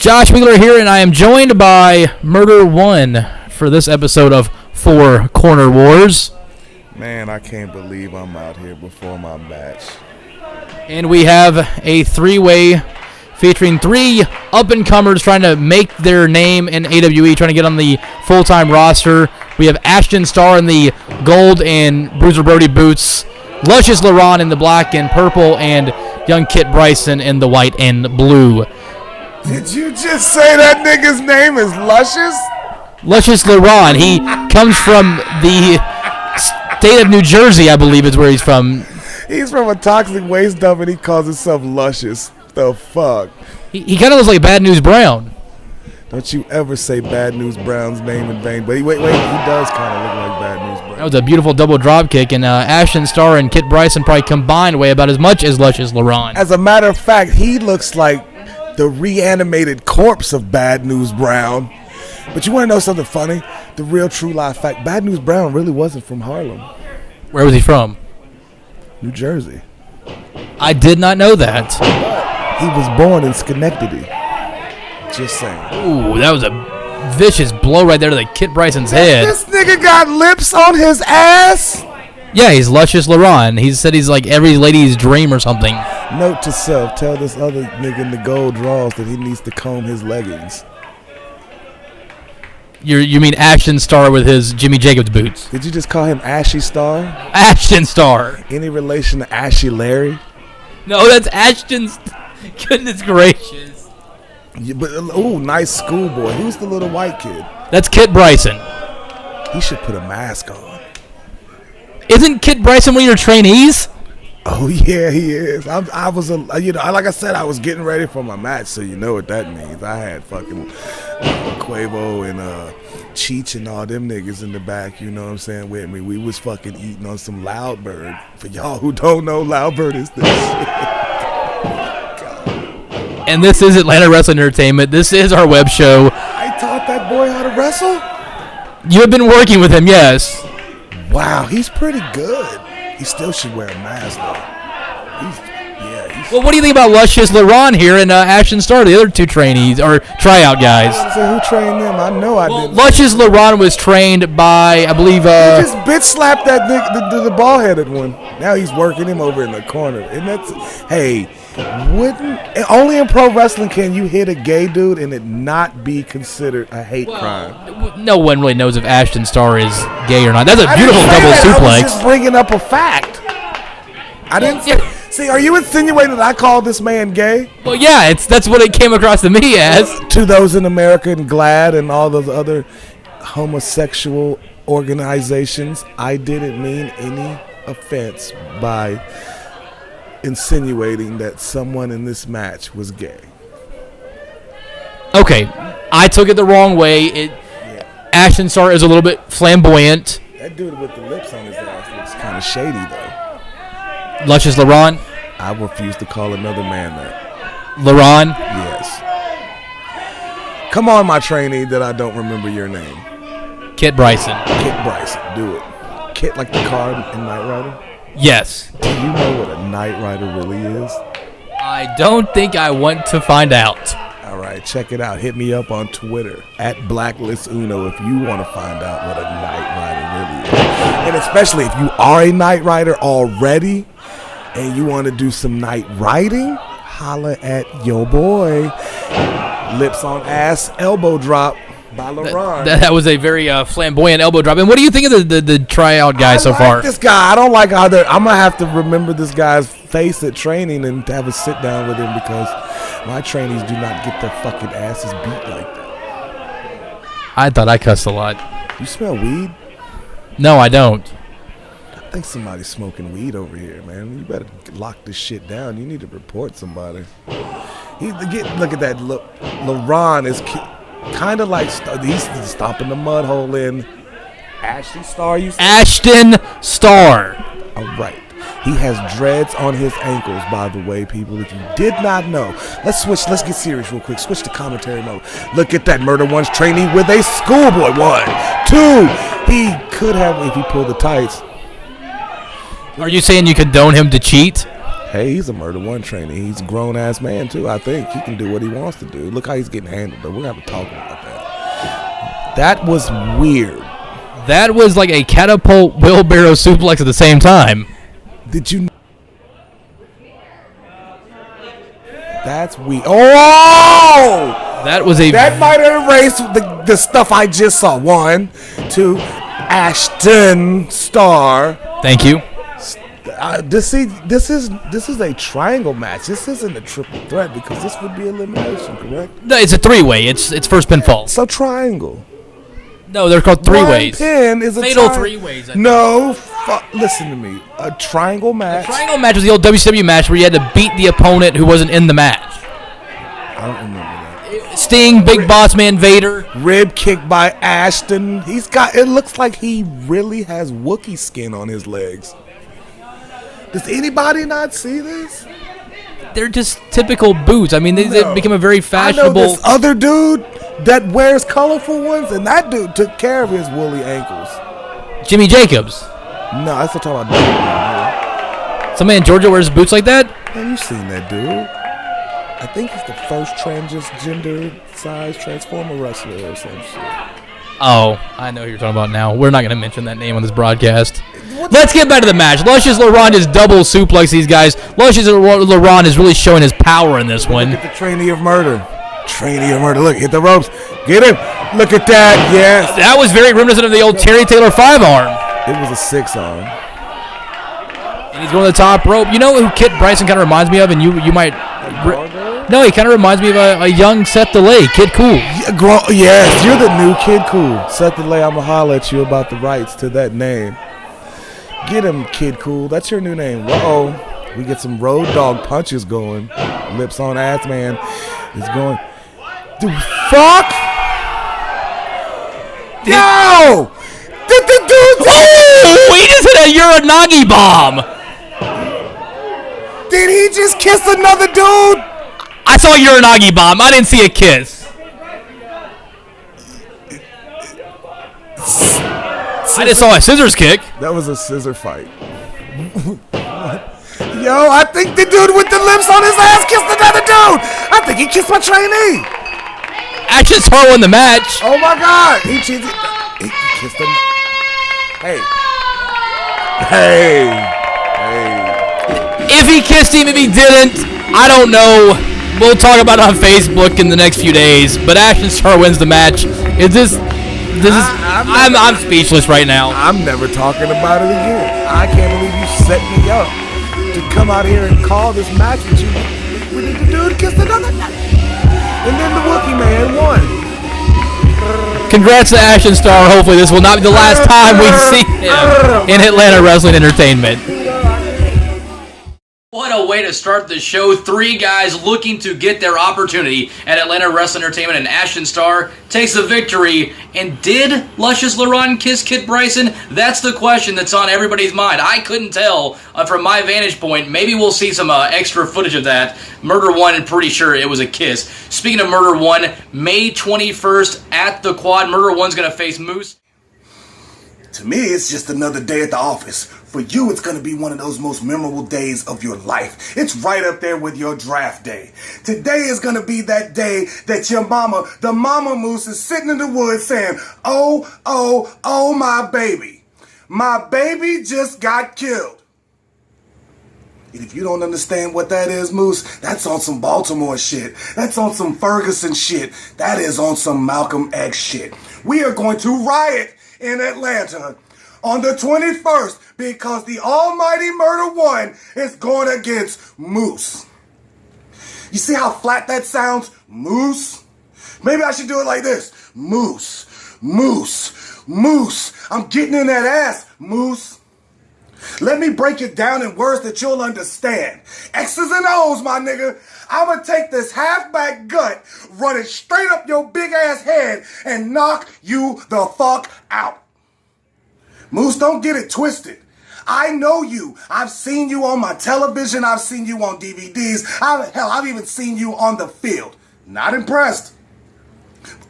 Josh Wheeler here, and I am joined by Murder One for this episode of Four Corner Wars. Man, I can't believe I'm out here before my match. And we have a three-way featuring three up-and-comers trying to make their name in AWE, trying to get on the full-time roster. We have Ashton Starr in the gold and Bruiser Brody boots, Luscious LaRon in the black and purple, and young Kit Bryson in the white and blue. Did you just say that nigga's name is Luscious? Luscious LaRon. He comes from the state of New Jersey, I believe is where he's from. He's from a toxic waste dump and he calls himself Luscious. The fuck? He kind of looks like Bad News Brown. Don't you ever say Bad News Brown's name in vain. But wait, he does kind of look like Bad News Brown. That was a beautiful double drop kick, and Ashton Starr and Kit Bryson probably combined weigh about as much as Luscious LaRon. As a matter of fact, he looks like the reanimated corpse of Bad News Brown. But you want to know something funny? The real true life fact, Bad News Brown really wasn't from Harlem. Where was he from? New Jersey. I did not know that. He was born in Schenectady. Just saying. Ooh, that was a vicious blow right there to the Kit Bryson's head. This nigga got lips on his ass? Yeah, he's Luscious LaRon. He said he's like every lady's dream or something. Note to self, tell this other nigga in the gold draws that he needs to comb his leggings. You mean Ashton Starr with his Jimmy Jacobs boots? Did you just call him Ashy Star? Ashton Starr. Any relation to Ashy Larry? No, that's Ashton's. Goodness gracious. Yeah, but ooh, nice schoolboy. Who's the little white kid? That's Kit Bryson. He should put a mask on. Isn't Kit Bryson one of your trainees? Oh yeah, he is. I was like I said, I was getting ready for my match, so you know what that means. I had fucking Quavo and Cheech and all them niggas in the back, you know what I'm saying, with me. We was fucking eating on some Loudbird. For y'all who don't know, Loudbird is this shit. And this is Atlanta Wrestling Entertainment. This is our web show. I taught that boy how to wrestle? You have been working with him, yes. Wow, he's pretty good. He still should wear a mask, though. Well, what do you think about Luscious LaRon here and Ashton Starr, the other two trainees, or tryout guys? So who trained them? I know I didn't. Luscious LaRon was trained by, I believe... he just bitch slapped that nigga, the ball-headed one. Now he's working him over in the corner. And that's... Hey, only in pro wrestling can you hit a gay dude and it not be considered a hate crime. No one really knows if Ashton Starr is gay or not. That's a beautiful double suplex. I was just bringing up a fact. I didn't say... See, are you insinuating that I called this man gay? Well, yeah, that's what it came across to me as. To those in America and GLAAD and all those other homosexual organizations, I didn't mean any offense by insinuating that someone in this match was gay. Okay, I took it the wrong way. Ashton Starr is a little bit flamboyant. That dude with the lips on his ass looks kind of shady, though. Luscious LaRon? I refuse to call another man that. LaRon? Yes. Come on, my trainee that I don't remember your name. Kit Bryson. Kit Bryson, do it. Kit like the car in Knight Rider? Yes. Do you know what a Knight Rider really is? I don't think I want to find out. All right, check it out. Hit me up on Twitter at BlacklistUno if you want to find out what a Knight Rider really is. And especially if you are a Knight Rider already and you want to do some night riding, holla at yo boy. Lips on ass, elbow drop by LaRon. That was a very flamboyant elbow drop. And what do you think of the tryout guy so far? This guy, I don't like how I'm going to have to remember this guy's face at training and have a sit down with him because my trainees do not get their fucking asses beat like that. I thought I cussed a lot. You smell weed? No, I don't. I think somebody's smoking weed over here, man. You better lock this shit down. You need to report somebody. Look at that. Look, LaRon is kind of like he's stomping the mud hole in. Ashton Starr, you said? Ashton Starr. All right. He has dreads on his ankles, by the way, people. If you did not know, let's switch. Let's get serious real quick. Switch to commentary mode. Look at that Murder One's trainee with a schoolboy. 1, 2. He could have if he pulled the tights. Are you saying you condone him to cheat? Hey, he's a Murder One trainee. He's a grown-ass man, too. I think he can do what he wants to do. Look how he's getting handled, though. We're going to have to talk about that. That was weird. That was like a catapult wheelbarrow suplex at the same time. Did you... That's weird. Oh! That was a... That might have erased the stuff I just saw. 1, 2, Ashton Starr. Thank you. This is a triangle match. This isn't a triple threat because this would be elimination, correct? No, it's a three-way. It's first pinfall. So triangle. No, they're called three-ways. Pin is a fatal three-ways. No, listen to me. A triangle match. A triangle match was the old WCW match where you had to beat the opponent who wasn't in the match. I don't remember that. Sting, Big Boss Man Vader. Rib kick by Ashton. It looks like he really has Wookiee skin on his legs. Does anybody not see this? They're just typical boots. I mean, they become a very fashionable... I know this other dude that wears colorful ones, and that dude took care of his woolly ankles. Jimmy Jacobs. No, that's what I'm talking about. Some man in Georgia wears boots like that? Man, you seen that dude. I think he's the first transgender size transformer wrestler or some shit. Oh, I know who you're talking about now. We're not going to mention that name on this broadcast. Let's get back to the match. Luscious Laurent just double suplex these guys. Luscious Laurent is really showing his power in this one. Look at the trainee of murder. Look, hit the ropes. Get him. Look at that. Yes. That was very reminiscent of the old Terry Taylor 5-arm. It was a 6-arm. And he's going to the top rope. You know who Kit Bryson kind of reminds me of? And you might... No, he kind of reminds me of a young Seth Delay, Kid Cool. Yes, you're the new Kid Cool. Seth Delay, I'm going to holler at you about the rights to that name. Get him, Kid Cool. That's your new name. Uh-oh. We get some road dog punches going. Lips on ass man is going. Dude, fuck! Yo! Did the dude... Oh, he just hit a Uranagi bomb. Did he just kiss another dude? I saw a Uranagi bomb. I didn't see a kiss. I just saw a scissors kick. That was a scissor fight. Yo, I think the dude with the lips on his ass kissed another dude. I think he kissed my trainee. Action Star won the match. Oh my God. He kissed him. Hey. If he kissed him, if he didn't, I don't know. We'll talk about it on Facebook in the next few days. But Action Star wins the match. I'm speechless right now. I'm never talking about it again. I can't believe you set me up to come out here and call this match with you. The dude kissed another guy. And then the Wookiee man won. Congrats to Action Star. Hopefully this will not be the last time we see him in Atlanta Wrestling Entertainment. What a way to start the show. 3 guys looking to get their opportunity at Atlanta Wrestling Entertainment, and Ashton Starr takes the victory. And did Luscious Laurent kiss Kit Bryson? That's the question that's on everybody's mind. I couldn't tell from my vantage point. Maybe we'll see some extra footage of that. Murder One, I'm pretty sure it was a kiss. Speaking of Murder One, May 21st at the Quad, Murder One's going to face Moose. To me, it's just another day at the office. For you, it's going to be one of those most memorable days of your life. It's right up there with your draft day. Today is going to be that day that your mama, the mama moose, is sitting in the woods saying, oh, oh, oh, my baby. My baby just got killed. And if you don't understand what that is, Moose, that's on some Baltimore shit. That's on some Ferguson shit. That is on some Malcolm X shit. We are going to riot in Atlanta on the 21st because the almighty Murder One is going against Moose. You see how flat that sounds? Moose? Maybe I should do it like this. Moose, Moose, Moose. I'm getting in that ass, Moose. Let me break it down in words that you'll understand. X's and O's, my nigga. I'm going to take this halfback gut, run it straight up your big ass head, and knock you the fuck out. Moose, don't get it twisted. I know you. I've seen you on my television. I've seen you on DVDs. I've even seen you on the field. Not impressed.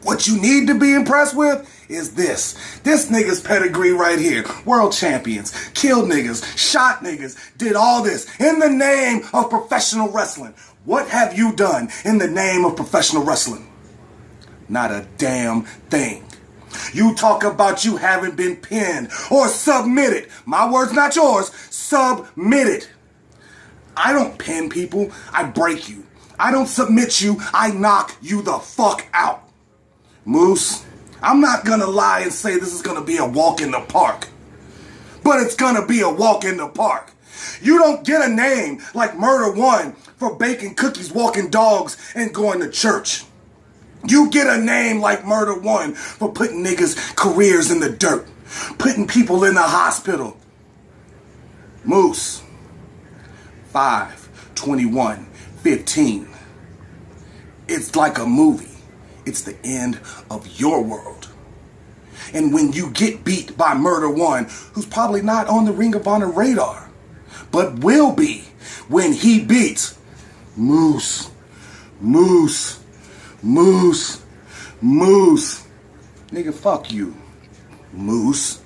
What you need to be impressed with is this. This nigga's pedigree right here. World champions, killed niggas, shot niggas, did all this in the name of professional wrestling. What have you done in the name of professional wrestling? Not a damn thing. You talk about you haven't been pinned or submitted. My words, not yours. Submitted. I don't pin people. I break you. I don't submit you. I knock you the fuck out. Moose, I'm not gonna lie and say this is gonna be a walk in the park. But it's gonna be a walk in the park. You don't get a name like Murder One for baking cookies, walking dogs, and going to church. You get a name like Murder One for putting niggas' careers in the dirt, putting people in the hospital. Moose, 5/21/15. It's like a movie. It's the end of your world. And when you get beat by Murder One, who's probably not on the Ring of Honor radar, but will be when he beats Moose, Moose, Moose, Moose. Nigga, fuck you, Moose.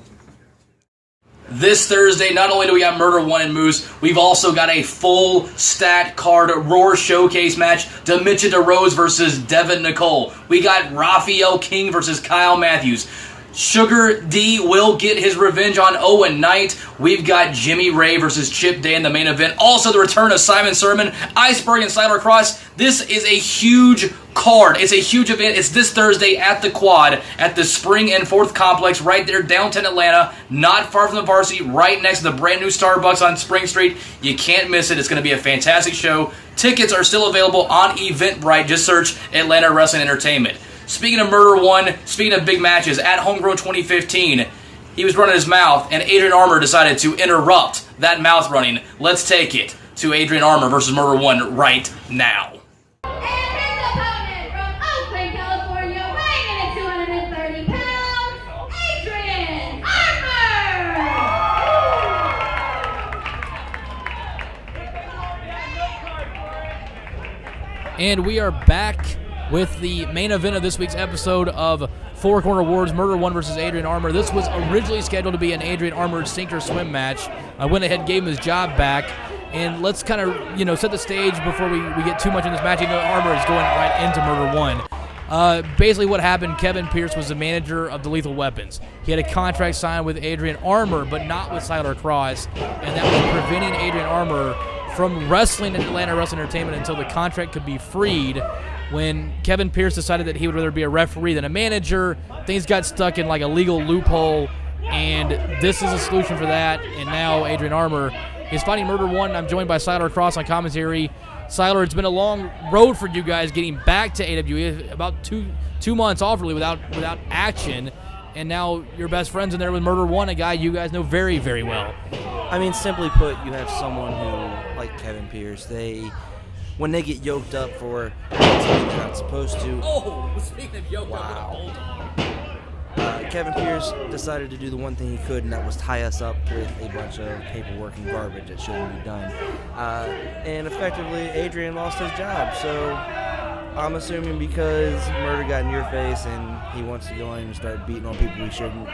This Thursday, not only do we have Murder One and Moose, we've also got a full stat card Roar Showcase match. Demetria DeRose versus Devin Nicole. We got Raphael King versus Kyle Matthews. Sugar D will get his revenge on Owen Knight. We've got Jimmy Ray versus Chip Day in the main event. Also the return of Simon Sermon, Iceberg, and Cyber Cross. This is a huge card. It's a huge event. It's this Thursday at the Quad at the Spring and Fourth Complex right there downtown Atlanta, not far from the Varsity, right next to the brand new Starbucks on Spring Street. You can't miss it. It's going to be a fantastic show. Tickets are still available on Eventbrite. Just search Atlanta Wrestling Entertainment. Speaking of Murder One, speaking of big matches, at Homgrown 2015, he was running his mouth, and Adrian Armour decided to interrupt that mouth running. Let's take it to Adrian Armour versus Murder One right now. And his opponent from Oakland, California, weighing in at 230 pounds, Adrian Armour! And we are back with the main event of this week's episode of Four Corner Wars, Murder One versus Adrian Armour. This was originally scheduled to be an Adrian Armour sink or swim match. I went ahead and gave him his job back. And let's kind of, set the stage before we get too much in this match. Armour is going right into Murder One. Basically what happened, Kevin Pierce was the manager of the Lethal Weapons. He had a contract signed with Adrian Armour, but not with Cyler Cross. And that was preventing Adrian Armour from wrestling in Atlanta Wrestling Entertainment until the contract could be freed. When Kevin Pierce decided that he would rather be a referee than a manager, things got stuck in like a legal loophole, and this is a solution for that. And now Adrian Armour is fighting Murder One. I'm joined by Cyler Cross on commentary. Cyler, it's been a long road for you guys getting back to AWE, about two months off really without action, and now your best friend's in there with Murder One, a guy you guys know very, very well. I mean, simply put, you have someone who, like Kevin Pierce, when they get yoked up for something they're not supposed to. Oh, speaking of yoked up with a bulldog. Kevin Pierce decided to do the one thing he could, and that was tie us up with a bunch of paperwork and garbage that shouldn't be done. And effectively, Adrian lost his job. So I'm assuming because murder got in your face and he wants to go in and start beating on people we shouldn't,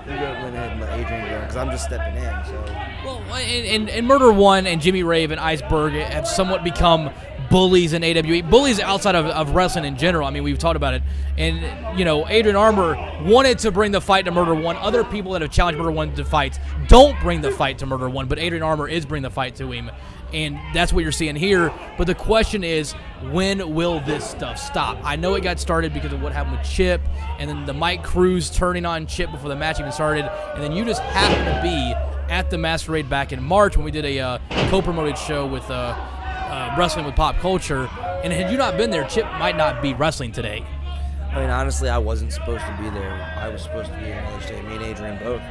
we're going to went ahead and let Adrian go because I'm just stepping in. So. Well, and Murder One and Jimmy Rave and Iceberg have somewhat become bullies in AWE, bullies outside of wrestling in general. I mean, we've talked about it. And, Adrian Armour wanted to bring the fight to Murder One. Other people that have challenged Murder One to fights don't bring the fight to Murder One, but Adrian Armour is bringing the fight to him. And that's what you're seeing here. But the question is, when will this stuff stop? I know it got started because of what happened with Chip, and then the Mike Cruz turning on Chip before the match even started, and then you just happened to be at the Masquerade back in March when we did a co-promoted show with Wrestling with Pop Culture, and had you not been there, Chip might not be wrestling today. I mean, honestly, I wasn't supposed to be there. I was supposed to be in another state, me and Adrian both.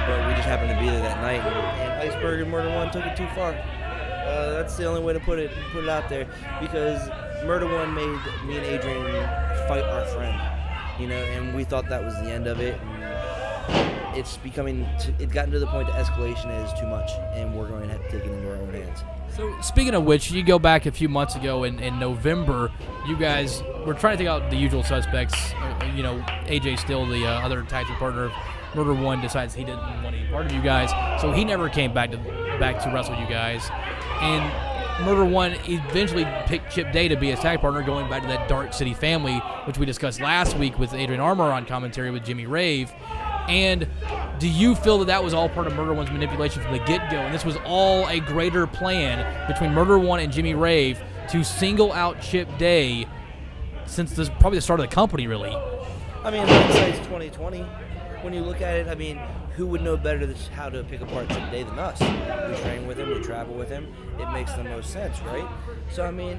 But we just happened to be there that night, and Iceberg and Murder One took it too far. That's the only way to put it out there, because Murder One made me and Adrian fight our friend, and we thought that was the end of it. And it's gotten to the point that escalation is too much, and we're going to have to take it into our own hands. So speaking of which, you go back a few months ago in November, you guys were trying to take out the usual suspects. AJ Still, the other tag team partner of Murder One, decides he didn't want to be part of you guys, so he never came back to wrestle you guys. And Murder One eventually picked Chip Day to be his tag partner, going back to that Dark City family, which we discussed last week with Adrian Armour on commentary with Jimmy Rave. And do you feel that was all part of Murder One's manipulation from the get-go, and this was all a greater plan between Murder One and Jimmy Rave to single out Chip Day since this probably the start of the company, really? I mean, hindsight's 2020. When you look at it, I mean, who would know better how to pick apart Chip Day than us? We train with him, we travel with him. It makes the most sense, right? So, I mean,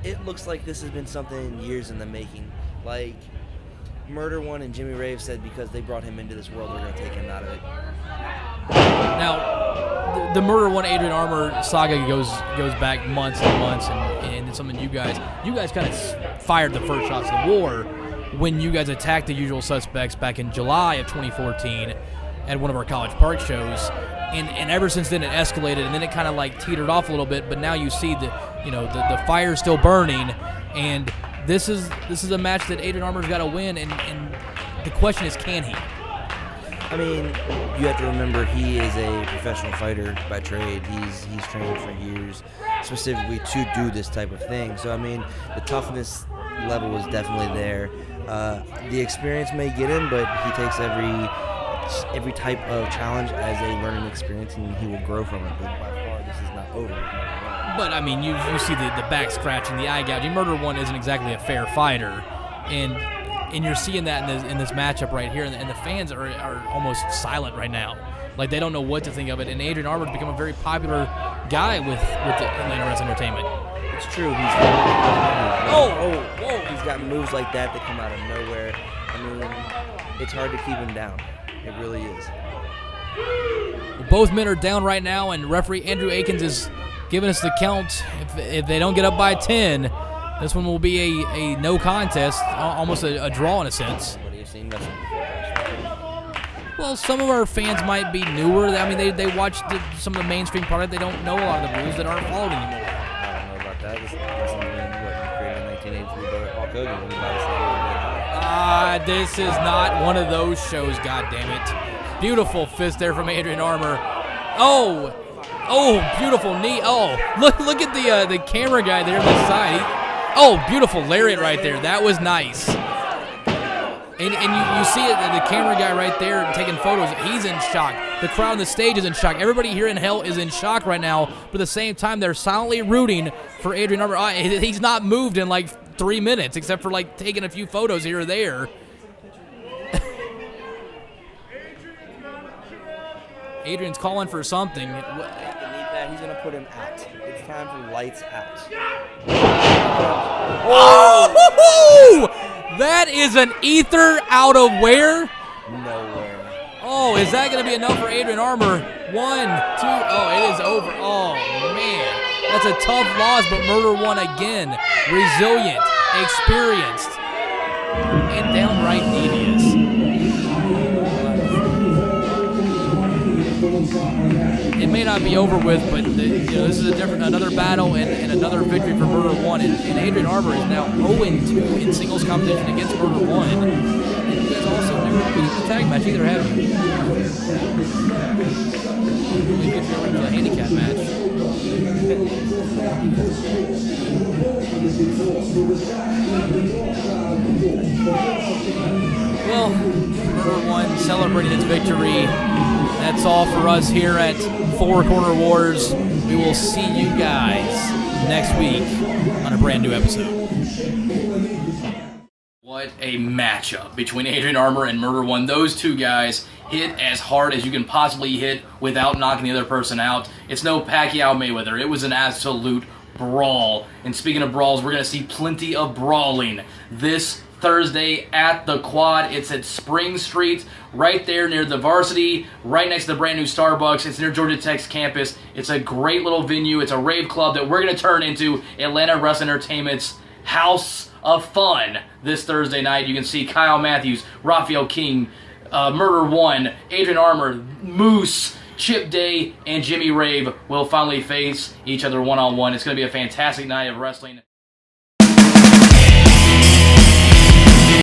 it looks like this has been something years in the making. Like, Murder One and Jimmy Rave said because they brought him into this world, we're going to take him out of it. Now, the Murder One Adrian Armour saga goes back months and months, and it's something you guys kind of fired the first shots of the war when you guys attacked the usual suspects back in July of 2014 at one of our College Park shows. And ever since then it escalated, and then it kind of like teetered off a little bit, but now you see the fire's still burning, and this is a match that Adrian Armour's got to win, and the question is, can he? I mean, you have to remember he is a professional fighter by trade. He's trained for years specifically to do this type of thing. So, I mean, the toughness level is definitely there. The experience may get him, but he takes every type of challenge as a learning experience, and he will grow from it. But by far, this is not over. But, I mean, you see the back scratching, the eye gouging. Murder One isn't exactly a fair fighter, and you're seeing that in this matchup right here, and the fans are almost silent right now. Like, they don't know what to think of it, and Adrian Armour's become a very popular guy with the Atlanta Wrestling Entertainment. It's true. He's got moves like that come out of nowhere. I mean, it's hard to keep him down. It really is. Both men are down right now, and referee Andrew Akins is giving us the count. If they don't get up by 10, this one will be a no contest, almost a draw in a sense. What have you seen wrestling? Well, some of our fans might be newer. I mean, they watch some of the mainstream product. They don't know a lot of the rules that aren't followed anymore. I don't know about that. This is what you created in 1983 by Hulk Hogan when you might have said This is not one of those shows, goddammit. Beautiful fist there from Adrian Armour. Oh, beautiful knee. Oh, look at the camera guy there on the side. Beautiful lariat right there. That was nice. And you see it, the camera guy right there taking photos. He's in shock. The crowd on the stage is in shock. Everybody here in hell is in shock right now. But at the same time, they're silently rooting for Adrian Armour. He's not moved in like 3 minutes, except for like taking a few photos here or there. Adrian's calling for something. he's going to put him out. It's time for lights out. Oh! That is an ether out of where? Nowhere. Oh, is that going to be enough for Adrian Armour? 1, 2, oh, it is over. Oh, man. That's a tough loss, but Murder won again. Resilient, experienced, and downright devious. It may not be over with, but this is another battle and another victory for Murder 1. And Adrian Armour is now 0-2 in singles competition against Murder 1. And you guys also never been in the tag match either, have you? Maybe if you're in a handicap match. Well, Murder 1 celebrating its victory. That's all for us here at Four Corner Wars. We will see you guys next week on a brand new episode. What a matchup between Adrian Armour and Murder 1. Those two guys hit as hard as you can possibly hit without knocking the other person out. It's no Pacquiao Mayweather. It was an absolute brawl. And speaking of brawls, we're going to see plenty of brawling this Thursday at the Quad. It's at Spring Street, right there near the Varsity, right next to the brand new Starbucks. It's near Georgia Tech's campus. It's a great little venue. It's a rave club that we're going to turn into Atlanta Wrestling Entertainment's House of Fun this Thursday night. You can see Kyle Matthews, Raphael King, Murder 1, Adrian Armour, Moose, Chip Day and Jimmy Rave will finally face each other one-on-one. It's going to be a fantastic night of wrestling.